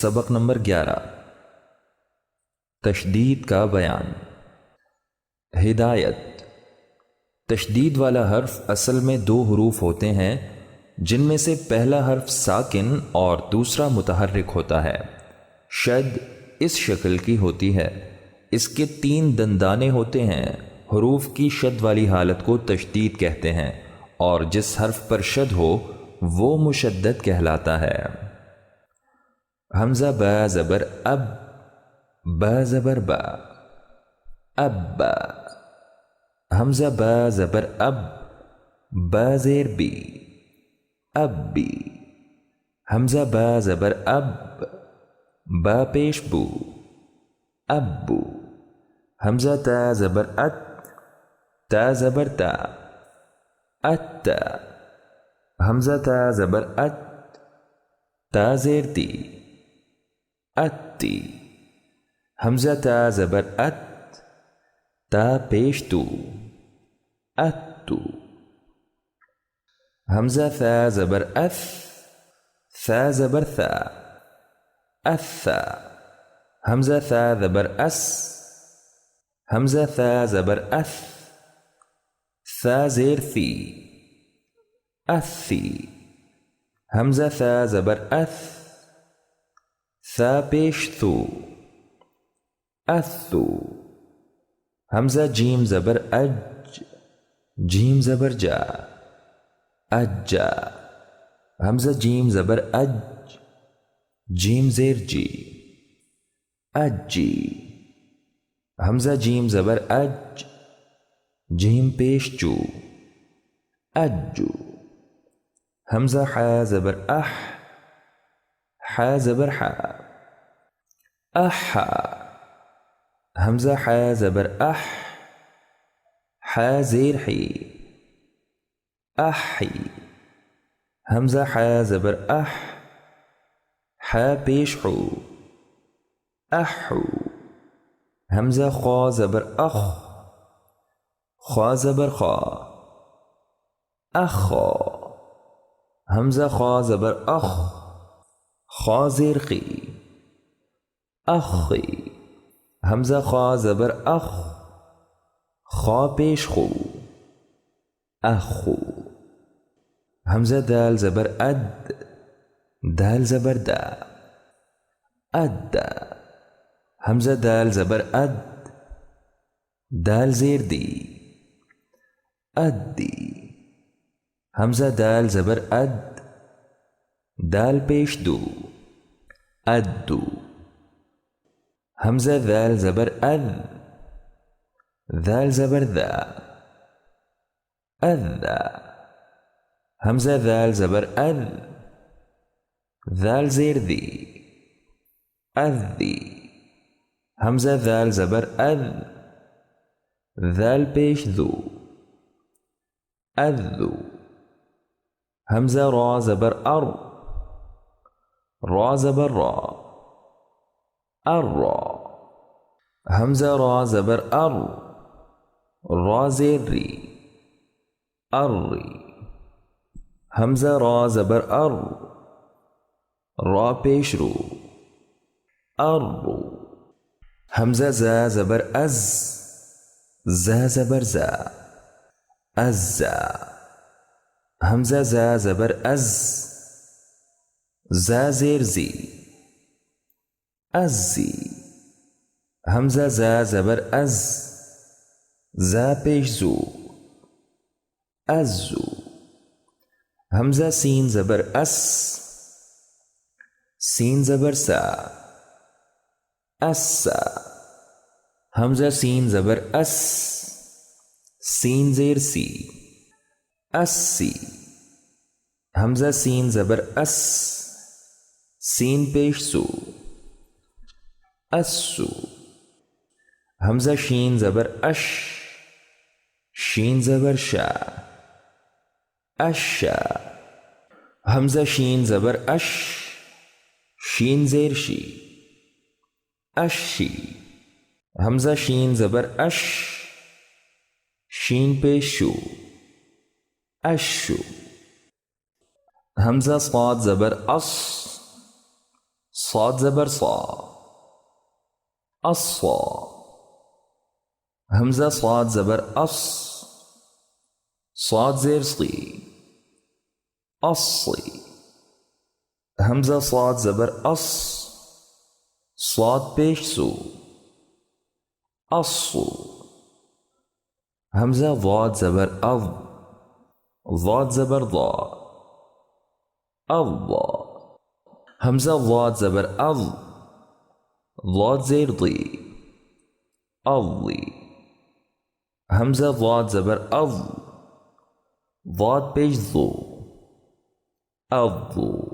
سبق نمبر 11 تشدید کا بیان۔ ہدایت۔ تشدید والا حرف اصل میں دو حروف ہوتے ہیں جن میں سے پہلا حرف ساکن اور دوسرا متحرک ہوتا ہے۔ شد اس شکل کی ہوتی ہے، اس کے 3 دندانے ہوتے ہیں۔ حروف کی شد والی حالت کو تشدید کہتے ہیں اور جس حرف پر شد ہو وہ مشدد کہلاتا ہے۔ حمزہ با زبر اب، با زبر با، ابا۔ حمزہ با زبر اب، با زیر بی، ابی۔ حمزہ با زبر اب، با پیش بو، ابو۔ حمزہ تا زبر ات، تا زبر تا، اتا۔ حمزہ تا زبر ات، تا زیر تی، اتی۔ حمزہ تا زبر ات، تا پیش تو، اتو۔ حمزہ ثا زبر اث، ثا زبر ثا، اثا۔ حمزہ ثا زبر اس، حمزہ ثا زبر اث، ثا زیر ثی، اثی۔ حمزہ ثا زبر اث، ثا پیش ثو، اثو۔ حمزہ جیم زبر اج، جیم زبر جا، اجا۔ حمزہ جیم زبر اج، جیم زیر جی، اجی۔ حمزہ جیم زبر اج، جیم پیش جو، اجو۔ حمزہ حا زبر اح، حا زبر حا، احا۔ حمزہ حا زبر اح، حا زیر حی، احی۔ حمزہ حا زبر اح، حا پیش حو، احو۔ حمزہ خا زبر اخ، خا زبر خا، اخا۔ حمزہ خا زبر اخ، خا زیر خی، اخی۔ حمزہ خا زبر اخ، خا پیش خو، اخو۔ حمزہ دال زبر اد، دال زبر دا، ادا۔ حمزہ دال زبر اد، دال زیر دی، ادی۔ حمزہ دال زبر اد، دال پیش دو، ادو۔ حمزہ ذال زبر اذ، ذال زبر ذا، اذا۔ حمزہ ذال زبر اذ، ذال زیر دی، اذی۔ حمزہ ذال زبر اذ، ذال پیش ذو، اذو۔ حمزہ را زبر ار، را زبر را، ارا۔ حمزہ را زبر ار، را زیر ری، اری۔ حمزہ را زبر ار، را پیش رو، ارو۔ حمزہ زا زبر از، زا زبر زا، ازا۔ حمزہ زا زبر از، زا زیر زی، ازی۔ حمزہ زا زبر از، زا پیش زو، ازو۔ حمزہ سین زبر اس، سین زبر سا، اسا۔ حمزہ سین زبر اس، سین زیر سی، اسی۔ حمزہ سین زبر اس، سین پیش سو، اسو۔ حمزہ شین زبر اش، شین زبر شا، اشا۔ حمزہ شین زبر اش، شین زیر شی، اشی۔ حمزہ شین زبر اش، شین پیش شو، اشو۔ حمزہ صاد زبر اص، صاد زبر صا، الصا. حمزہ صاد زبر اس، صاد زیر صی، الصی. حمزہ صاد زبر اس، صاد پیش سو، الصو. حمزہ ضاد زبر اض، ضاد زبر ضا، الضا. حمزہ ضاد زبر اض، ضاد زیر ضی، الضی. حمزہ ضاد زبر اض، ضاد پیش ضو، الضو.